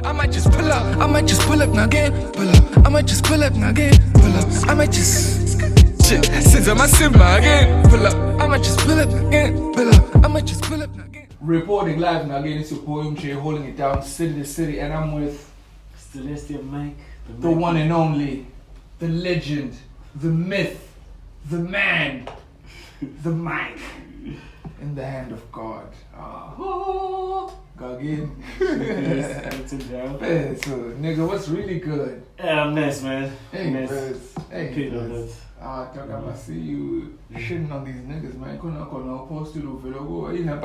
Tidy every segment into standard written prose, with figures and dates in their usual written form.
I might just pull up, now again, pull up. I might just pull up now again, pull up. I might just shit, since I'm a Simba again, pull up. I might just pull up now again, pull up. I might just pull up now again. Reporting live now again, it's your boy MJ holding it down, city to city, and I'm with Celestial Mike, the one and only, the legend, the myth, the man, the mic, in the hand of God. Ngakini. Hey, so nigga, what's really good? Yeah, I'm nice, man. Hey, nice. Hey, I see you shitting on these niggas, man. Couldn't post it over logo. You know,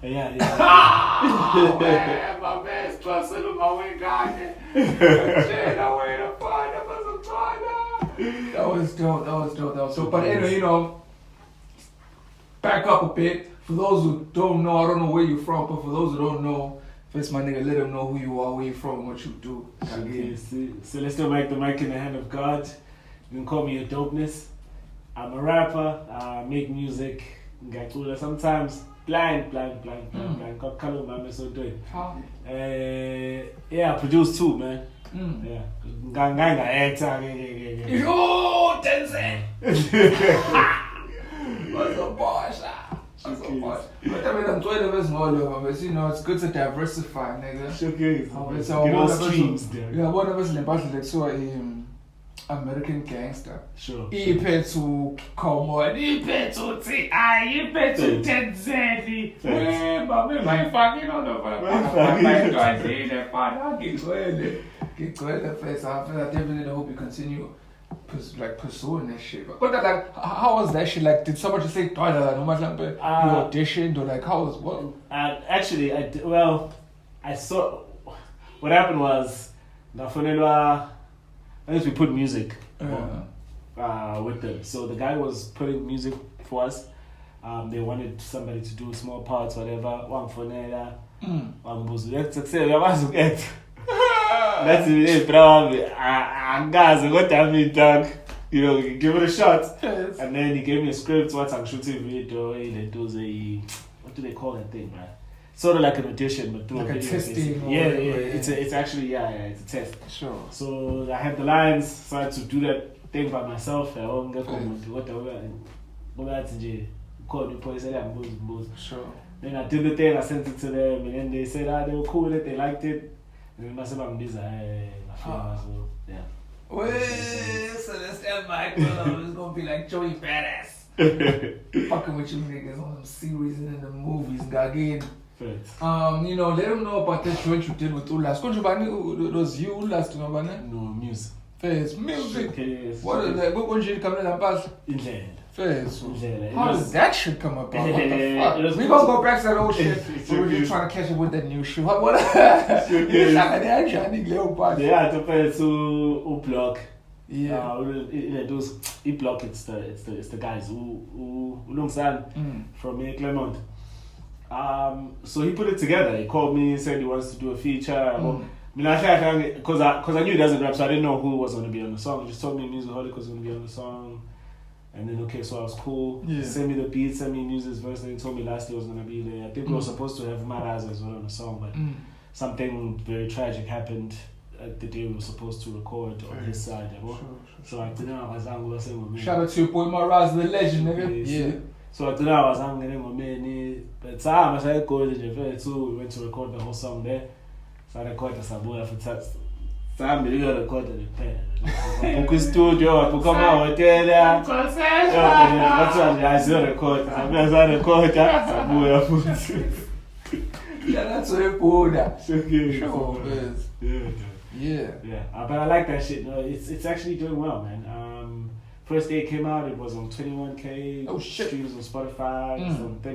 Yeah. Oh, man, my man's busting on my way, God. That was dope. But anyway, you know, back up a bit. For those who don't know, I don't know where you're from, but for those who don't know, first my nigga, let them know who you are, where you're from, what you do. Okay, so let's still make the mic in the hand of God. You can call me a dopeness. I'm a rapper, make music, Kakhulu, sometimes blind. Kakhulu, man, so doing. Yeah, I produce too, man. Yeah. Yo, Denzel! What's up, boss? But I mean, I'm 12 years old, but you know, it's good to diversify, nigga. Okay. So one of us like so American gangster. Sure. He paid to Cowboy, he paid to T.I., he paid to Tenzeli. My fucking on the get going first. I definitely hope you continue pursuing that shit. But like, how was that shit? Like, did someone just say, no matter you auditioned, or like, how was what? Actually, I saw what happened was I guess we put music with them. So the guy was putting music for us. They wanted somebody to do small parts, whatever. That's it, probably. I'm what I mean, dog. You know, give it a shot. Yes. And then he gave me a script, what I'm shooting video. What do they call that thing, man? Sort of like an audition, but through like a a testing. Yeah. It's actually it's a test. Sure. So I had the lines, so I had to do that thing by myself. Sure. Then I did the thing, I sent it to them, and then they said they were cool with it, they liked it. And then I said, I'm busy. So yeah. So that's that Michael. It's gonna be like Joey Badass. Fucking with you niggas on some series and in the movies, Ngakini. You know, let them know about that joint you did with Ulas. It was you, Ulas, to know about that? No, music. First, music. Okay, what is that? What did you come in and pass? First. How did that shit come about? What the fuck? We gonna go back to that old shit. So we're just trying to catch up with that new shit. What? Yeah, to pay to block. Yeah. Those block. It's the guys who from Clermont. So he put it together. He called me, said he wants to do a feature. Because I knew he doesn't rap, so I didn't know who was going to be on the song. He just told me Musicaholic was going to be on the song. And then, okay, so I was cool. Yeah. Send me the beat, send me Music's verse. Then he told me last year was going to be there. I think we were supposed to have Maraz as well on the song, but something very tragic happened the day we were supposed to record on his side. Sure. So I didn't know I was angry. Shout out to your boy Maraz, the legend, nigga. Yeah. So I didn't know I was angry with me. But time I started going to Japan too. We went to record the whole song there. So I recorded Sabuya for text. So I'm really going to record the pen. Book studio, I book my hotel. That's what I still record. I record Sabuya for that's what Buddha. Sure. Yeah. But I like that shit. No, it's actually doing well, man. First day it came out, it was on 21K. Oh shit. Streams on Spotify.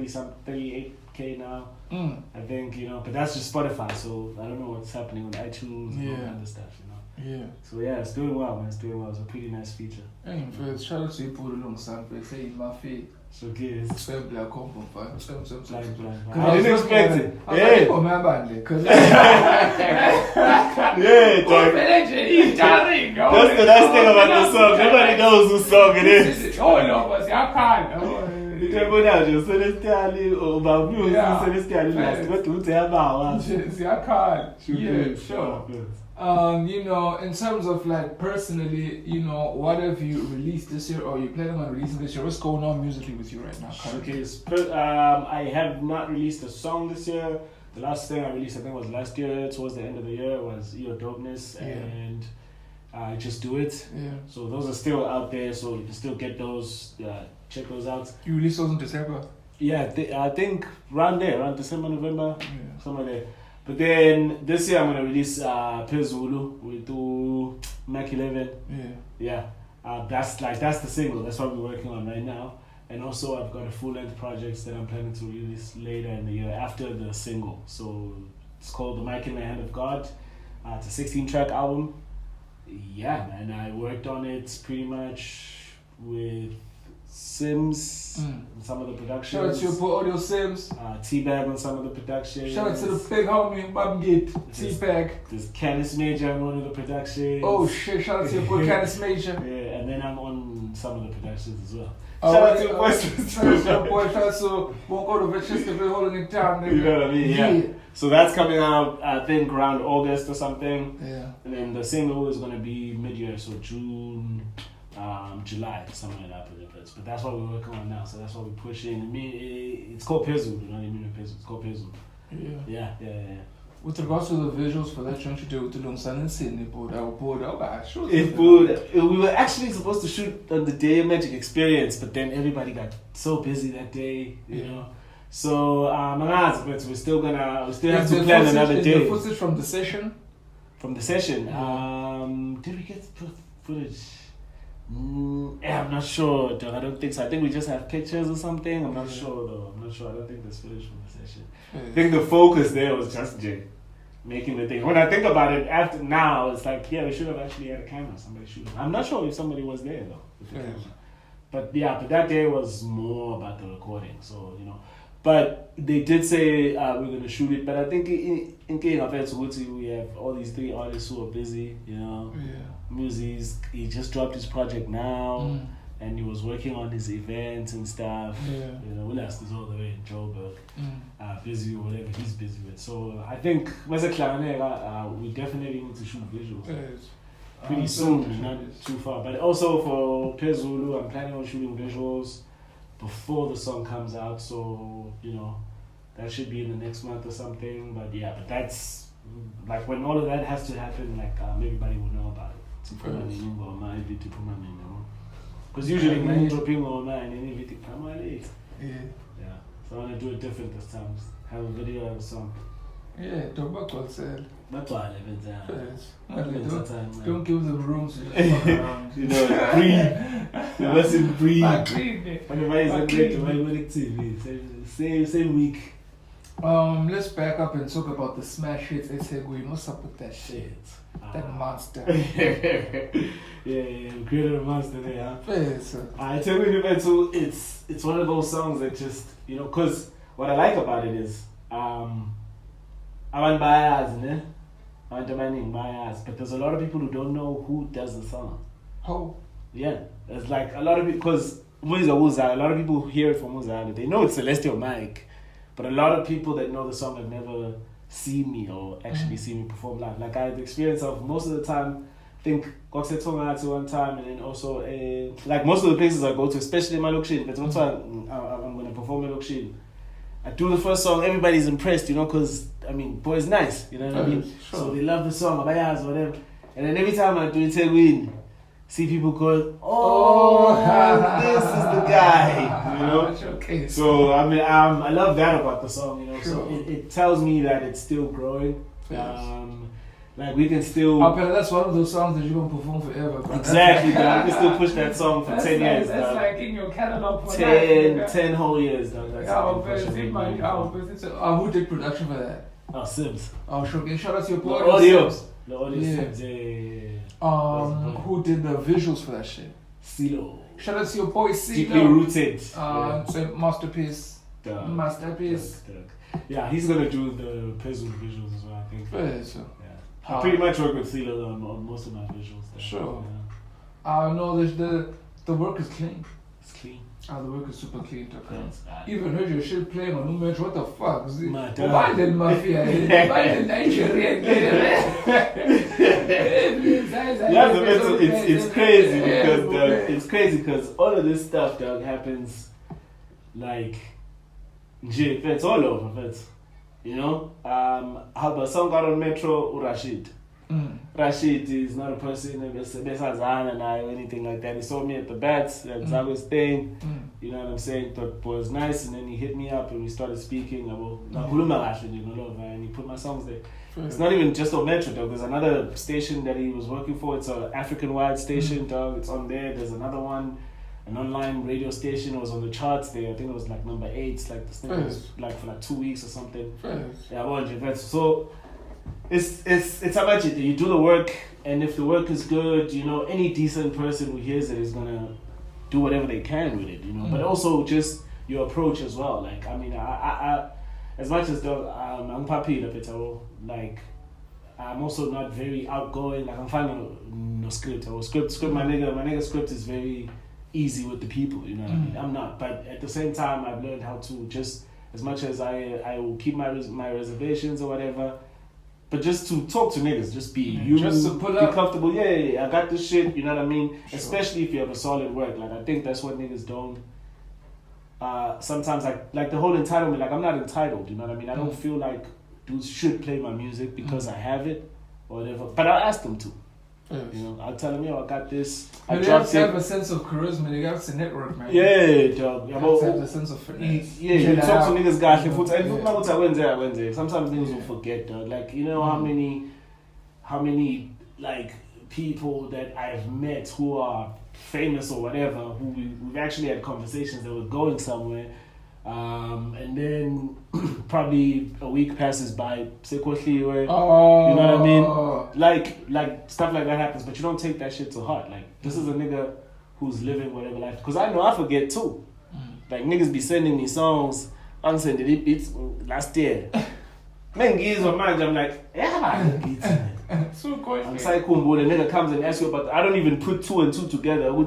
It's on 38K now. I think, you know, but that's just Spotify, so I don't know what's happening on iTunes and all that other stuff, you know. Yeah. So yeah, it's doing well, man. It's doing well. It's a pretty nice feature. Hey, first, shout out to you, put alongside, say in my feet. So good. Same black come from fun. Same. I didn't expect it. Yeah. Cause that's the nice thing about the song. Nobody knows whose song it is. Oh no, but I can't. Ngiyabona nje Celestial about music Yeah. Celestial last kodwa uthi yabawa. Yeah, sure. You know, in terms of like personally, you know, what have you released this year, or you planning on releasing this year? What's going on musically with you right now? Okay, I have not released a song this year. The last thing I released, I think, was last year, towards the end of the year, was Your Dopeness and Just Do It. Yeah. So those are still out there, so you can still get those. Check those out. You released those in December? Yeah, I think around December, November, somewhere there. But then this year I'm gonna release Phezulu with Mac 11. Yeah. That's the single. That's what we're working on right now. And also I've got a full-length project that I'm planning to release later in the year after the single. So it's called The Mic in the Hand of God. It's a 16-track album. Yeah, man. I worked on it pretty much with Sims and some of the productions. Shout out to your boy Audio Sims. T-Bag on some of the productions. Shout out to the big homie Babgate, T-Bag. There's Candice Major on one of the productions. Oh shit, shout out to your boy Candice Major. Yeah, and then I'm on some of the productions as well. Shout out to your boy, shout out to won't go to Manchester, we're holding it down, nigga. You know what I mean? Yeah. So that's coming out, I think, around August or something. Yeah. And then the single is going to be mid-year, so June, July, something like that. But that's what we're working on now, so that's what we're pushing. It's called Phezulu, not even Phezulu. It's called Phezulu. Yeah. With regards to the visuals for that joint you did with the Lungsan and Cindi, we were actually supposed to shoot on the Day of Magic Experience, but then everybody got so busy that day, you know. So, but we still have to plan another day. The footage from the session? From the session? Did we get footage? I'm not sure, dog. I don't think so. I think we just have pictures or something. I'm not sure, though. I don't think there's footage from the session. I think the focus there was just Jay making the thing. When I think about it, after now, it's like, we should have actually had a camera. Somebody should have. I'm not sure if somebody was there, though. With the camera. But that day was more about the recording. So, you know. But they did say we're going to shoot it. But I think in King of Etsuguti, we have all these 3 artists who are busy, you know. Muzi's, he just dropped his project now. And he was working on his events and stuff. You know, Ulas is all the way in Joburg. Busy with whatever he's busy with. So I think we definitely need to shoot visuals. Pretty soon, not too far. But also for Phezulu, I'm planning on shooting visuals before the song comes out. So, you know, that should be in the next month or something. But that's like when all of that has to happen, like everybody will know about it. Because usually when you're dropping online, anything come late. So I want to do it different this time. Have a video of a song. Don't back on sale. That's why I live Don't give them rooms. You know, breathe. You mustn't breathe. Whenever he's on TV, same week. Let's back up and talk about the smash hits. What's up with that shit? That monster. We created a monster there, huh? I tell you, it's one of those songs that just, you know, because what I like about it is, but there's a lot of people who don't know who does the song. How? Yeah, there's like a lot of people, because a lot of people who hear it from Muzana, they know it's Celestial Mike, but a lot of people that know the song have never seen me or actually seen me perform live. Like I had the experience of most of the time, I think Koksetonga one time, and then also like most of the places I go to, especially in my Lokshin, but also I'm going to perform in Lokshin. I do the first song, everybody's impressed, you know, because, I mean, boy's nice, you know what I mean? Sure. So they love the song, Abayaz, whatever. And then every time I do it, win, see people go, this is the guy, you know? Okay. So, I mean, I love that about the song, you know? Sure. So it tells me that it's still growing. Yes. Like we can still. That's one of those songs that you're gonna perform forever. Bro. Exactly, but I can still push that song for 10 years. That's like in your catalog for 10 whole years. Who did production for that? Sims. Sure. Shout out to your boy. The audio Sims. Who did the visuals for that shit? Silo. Shout out to your boy Silo. Deeply rooted. Masterpiece. Masterpiece. Yeah, he's gonna do the Phezulu visuals as well, I think. I pretty much work with Silo on most of my visuals. There. Sure. I know the work is clean. It's clean. Oh, the work is super clean, okay. Yes, Even heard your shit playing on New Metro. What the fuck? Mad, Why did Mafia? Why did Nigerian? It's crazy because it's crazy because all of this stuff, dog, happens like it's all over. It's, you know, how about song got on Metro Rashid. Rashid is not a person or anything like that. He saw me at the bats, that's Zagos thing. You know what I'm saying? Thought it was nice, and then he hit me up and we started speaking about and he put my songs there. It's not even just on Metro, dog. There's another station that he was working for. It's an African-wide station, dog. It's on there. There's another one, an online radio station. It was on the charts there. I think it was like number 8. Like this thing was like for like 2 weeks or something. Yeah, so it's about it. You do the work, and if the work is good, you know, any decent person who hears it is gonna do whatever they can with it, you know. But also just your approach as well. Like, I mean, I as much as I'm papi like I'm also not very outgoing. Like I'm fine no script. Script my nigga script is very easy with the people, you know what I mean? I'm not, but at the same time I've learned how to just, as much as I will keep my reservations or whatever, but just to talk to niggas, just be you, just to pull up, be comfortable. Yeah, I got this shit. You know what I mean? Sure. Especially if you have a solid work. Like I think that's what niggas don't. Sometimes like the whole entitlement. Like I'm not entitled. You know what I mean? I don't feel like dudes should play my music because I have it or whatever. But I'll ask them to. You know, I'll tell them, yo, I got this. You have to have a sense of charisma. You have to network, man. Yeah, dog. You have to have a sense of finesse. Yeah, you talk to niggas, guys. Wednesday. Sometimes niggas will forget, dog. Like, you know how many like people that I've met who are famous or whatever, who we've actually had conversations that were going somewhere, and then probably a week passes by, you know what I mean? Like stuff like that happens, but you don't take that shit to heart. Like, this is a nigga who's living whatever life, because I know I forget too. Like, niggas be sending me songs, I'm sending it beats last year. Man, gives my mind, I'm like, yeah, beats, man. So cool. I'm saying, the nigga comes and asks you about, I don't even put 2 and 2 together. You know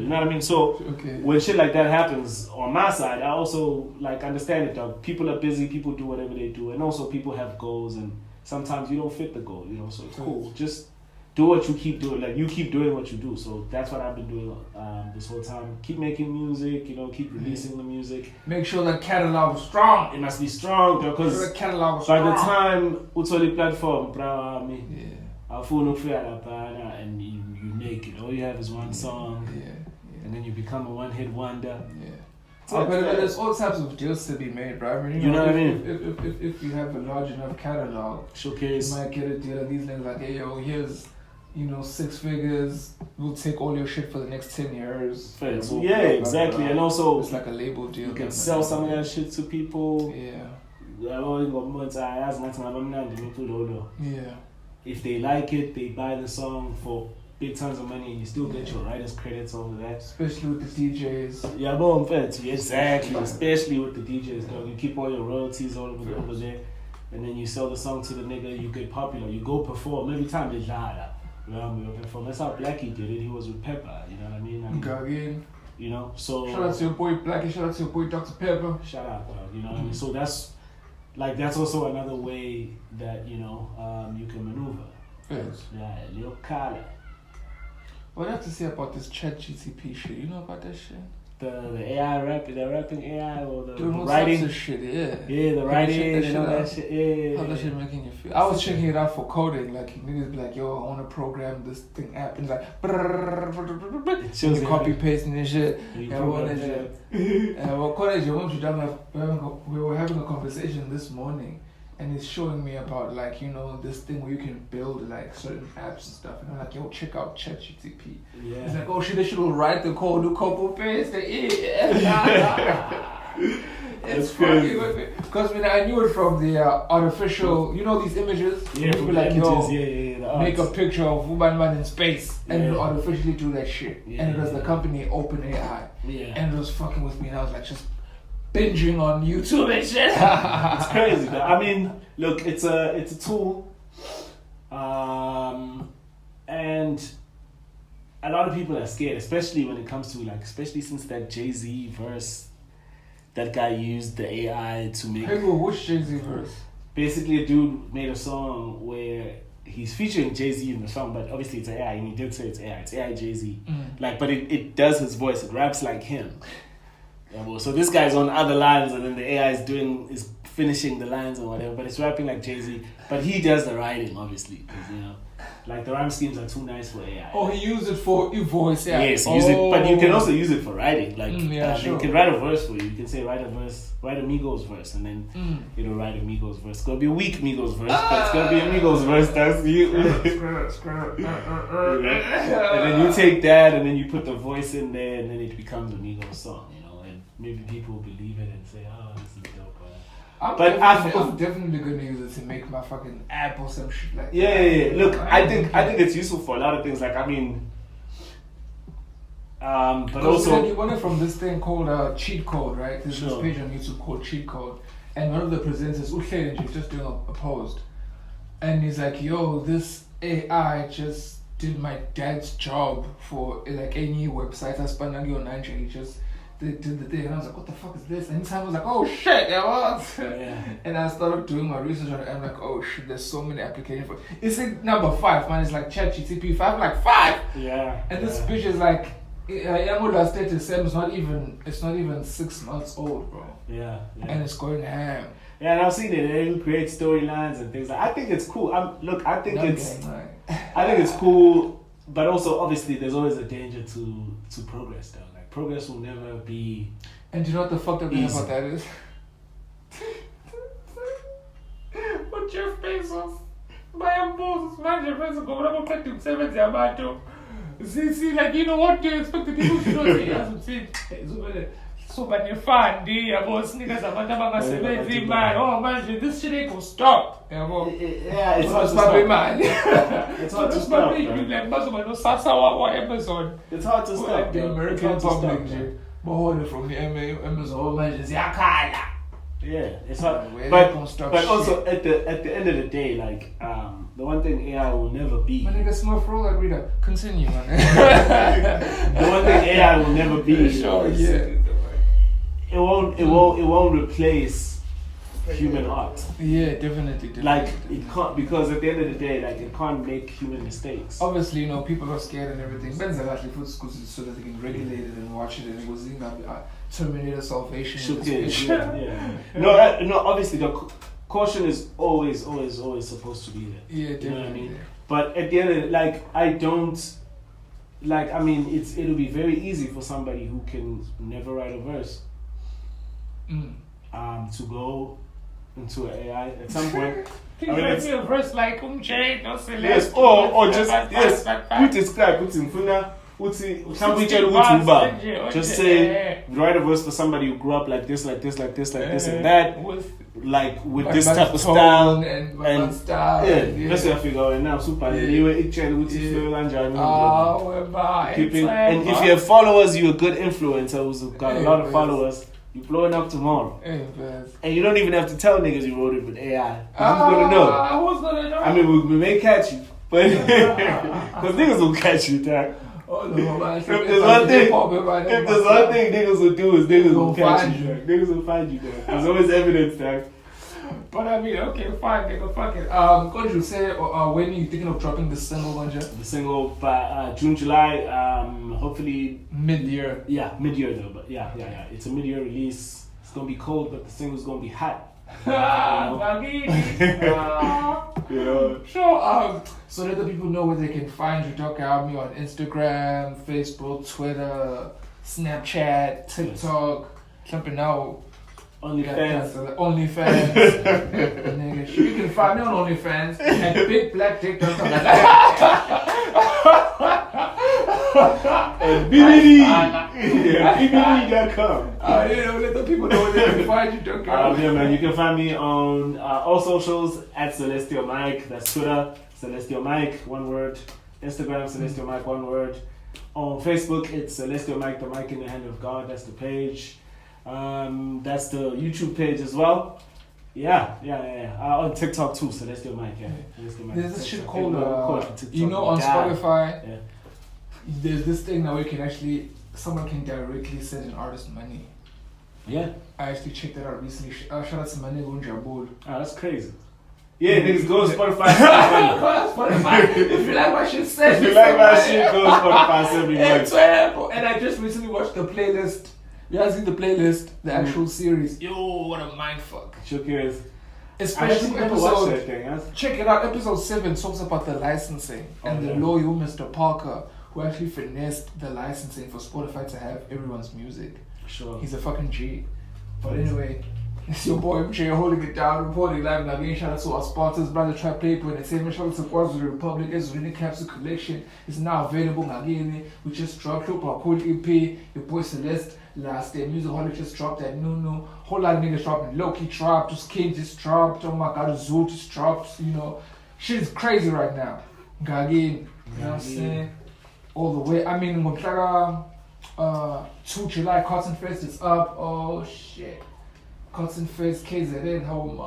what I mean? So when shit like that happens on my side, I also like understand it, dog. People are busy, people do whatever they do, and also people have goals, and sometimes you don't fit the goal, you know, so it's cool. Just do what you keep doing, like you keep doing what you do. So that's what I've been doing this whole time. Keep making music, you know, keep releasing the music. Make sure the catalog is strong. It must be strong, because the catalog is by strong. the time the platform, and you make it. All you have is one song, and then you become a one-hit wonder. But there's all types of deals to be made, bro. I mean, you know what I mean? If you have a large enough catalog, showcase, you might get a deal of these things like, hey, yo, here's, you know, 6 figures. We'll take all your shit for the next 10 years. Yeah, exactly. And also, it's like a label deal. You can sell some of that shit to people. Yeah. If they like it, they buy the song for big tons of money, and you still get your writers' credits over that. Especially with the DJs. Yeah, but exactly. Especially with the DJs, dog. You keep all your royalties over there, and then you sell the song to the nigga. You get popular. You go perform every time they lie. That's how Blackie did it. He was with Pepper. You know what I mean? Ngakini. You know, so shout out to your boy Blackie. Shout out to your boy Dr. Pepper. Shout out, dog. You know what I mean? So that's also another way that, you know, you can maneuver. Yes. Yeah, little collar. What do you have to say about this ChatGTP shit? You know about that shit? The AI the rapping AI, or the writing? Doing shit, yeah. Yeah, the writing and all that shit, yeah. How's that shit making you feel? I was checking it out for coding, like niggas be like, yo, I want to program this thing app, and it's like, you copy pasting and shit. We were having a conversation this morning, and it's showing me about, like, you know, this thing where you can build like certain apps and stuff, and I'm like, yo, check out ChatGTP. Yeah. It's like, oh shit, they should write the code, do copy paste It's crazy. Because I knew it from the artificial, you know, these images. Yeah, people like, yo, make a arts. picture of woman in space, and it'll artificially do that shit. And it was the company OpenAI. And it was fucking with me, and I was like, just binging on YouTube and shit. It's crazy, though. I mean, look, it's a tool, and a lot of people are scared, especially when it comes to like, especially since that Jay-Z verse, that guy used the AI to make. Hey, bro, which Jay-Z verse? Basically, a dude made a song where he's featuring Jay-Z in the song, but obviously it's AI, and he did say it's AI. It's AI Jay-Z. Like, but it does his voice. It raps like him. So this guy's on other lines, and then the AI is finishing the lines or whatever, but it's rapping like Jay-Z. But he does the writing, obviously, because, you know, like the rhyme schemes are too nice for AI. Oh, he used it for voice, yeah. Yes, use it, but you can also use it for writing. Like, sure. You can write a verse for you. You can say write a Migos verse, and then it'll write a Migos verse. It's gonna be a weak Migos verse, but it's gonna be a Migos verse. That's you. And then you take that, and then you put the voice in there, and then it becomes a Migos song. You know, and maybe people believe it and say, "Oh, this is dope." I'm definitely gonna use it to make my fucking app or some shit like that. Yeah. Look, I think it's useful for a lot of things. Like, I mean, but also you want it from this thing called Cheat Code, right? There's this page on YouTube called Cheat Code, and one of the presenters, he's just doing a post, and he's like, "Yo, this AI just did my dad's job for like any website. I spent on 9 He just." They did the thing, and I was like, what the fuck is this? And I was like, oh shit, yeah. And I started doing my research on it, and I'm like, oh shit, there's so many applications for it's like number 5, man. It's like ChatGPT 5, like 5. Yeah. And this bitch is like, Yamola status it's not even 6 months old, bro. Yeah. And it's going ham. Yeah, and I've seen it. They create storylines and things. I think it's cool. I think it's cool, but also obviously there's always a danger to progress, though. Progress will never be. And do you know what the fucked up thing about that is? What Jeff Bezos, my boss, man, Jeff Bezos, go over back to 70 about see, like, you know what do you expect the people to do? He hasn't seen. So many fun, boss niggas about to man. Oh man, this shit ain't gonna stop. Yeah, it's hard to stop. Man. It's hard to stop. It's hard to stop. Like the American public, from the Amazon, man, yeah, it's hard. But also at the end of the day, like the one thing AI will never be. My nigga, small for all reader. Continue, man. The one thing AI will never be. Sure, yeah. It won't replace human art. Yeah, definitely. Like it can't, because at the end of the day, like it can't make human mistakes. Obviously, you know, people are scared and everything. Ben's actually put schools so that they can regulate it and watch it, and it was in Terminator Salvation. Yeah. No. Obviously, the caution is always supposed to be there. Yeah, definitely. You know what I mean? But at the end of it, it'll be very easy for somebody who can never write a verse. To go into an AI at some point. It's a verse like yes, or just put it scribe, put in funa, just say write a verse for somebody who grew up like this, and that, with this type of style and style. Yeah, that's what I figure. And now super. And if you have followers, you're a good influencer who's got a lot of followers. You're blowing up tomorrow. And you don't even have to tell niggas you wrote it with AI. Who's gonna know? Who's gonna know? I mean, we may catch you, but because niggas will catch you, Jack. Oh no, man. If there's one thing niggas will do is niggas will catch you. Niggas will find you, Jack. There's always evidence, Jack. But I mean, okay, fine, nigga, fuck it. Could you say when are you thinking of dropping the single, Manja? The single by June, July, hopefully mid-year. Yeah, mid-year though, but yeah. It's a mid-year release. It's gonna be cold, but the single's gonna be hot. You know? Sure. So let the people know where they can find you. Talk about me on Instagram, Facebook, Twitter, Snapchat, TikTok, something out. OnlyFans. Nigga, you can find me on OnlyFans and Big Black TikTok. And BBD.com. Let the people know where they can find you. Yeah, man, you can find me on all socials at Celestial Mike. That's Twitter, Celestial Mike, one word. Instagram, Celestial Mike, one word. On Facebook, it's Celestial Mike, the mic in the hand of God. That's the page. That's the YouTube page as well. Yeah. On TikTok too, Celestial Mike. Yeah. There's this shit called, on Spotify. Yeah. there's this thing now where you can actually, someone can directly send an artist money. Yeah. I actually checked that out recently. Shout out to my nigga Jabulani. Ah, that's crazy. Yeah, niggas go Spotify. Spotify. If you like my shit, send If me you like some my money. shit, go Spotify, send me money. And I just recently watched the playlist. You guys see the playlist, the actual series. Yo, what a mindfuck. Shook ears. Especially never watched that episode. thing, huh? Check it out. Episode 7 talks about the licensing and the lawyer, Mr. Parker, who actually finessed the licensing for Spotify to have everyone's music. Sure. He's a fucking G. But anyway, it's your boy MJ holding it down, reporting live now. Again, shout out to our sponsors, MlaziTrapPlayBoyEnt. Shout out to Guards of the Republic. Ezulini Capsule Collection is now available. Ngakini, we just dropped Hlupha, Kakhulu EP. Your boy Celeste last day. Music Holic just dropped that new. Whole lot of niggas dropping. Loki dropped, just King just dropped. Oh my god, Zoo just dropped. You know, shit is crazy right now. Ngakini, you know what I'm saying? All the way. I mean, Montlaga, 2 July, Cotton Fest is up. Oh shit. Cotton Fest, KZN, home.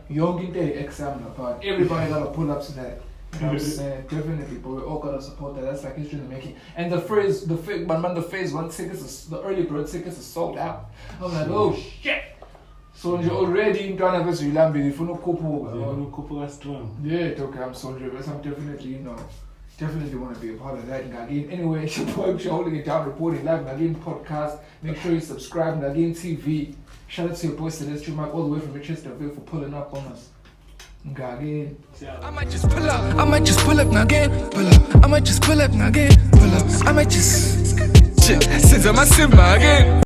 Young in day exam, but everybody gotta pull up to that. You know what I'm saying? Definitely, but we all gotta support that. That's like history in the making. And the phase 1 tickets, the early bird tickets are sold out. I'm like, oh shit. So you're already in Ghana versus Ulambi, if you know Kopo. Strong. Yeah, it's okay, I'm soldier, but I'm definitely, definitely want to be a part of that. Ngakini. Anyway, it's your boy, you're holding it down, reporting live, Ngakini podcast. Make sure you subscribe, Ngakini TV. Shout out to your boy Celeste Mike all the way from Chesterville for pulling up on us. Ngakini. I might just pull up, I might just pull up again, pull up. I might just pull up again, pull up. I might just shit, since I'm a Simba again.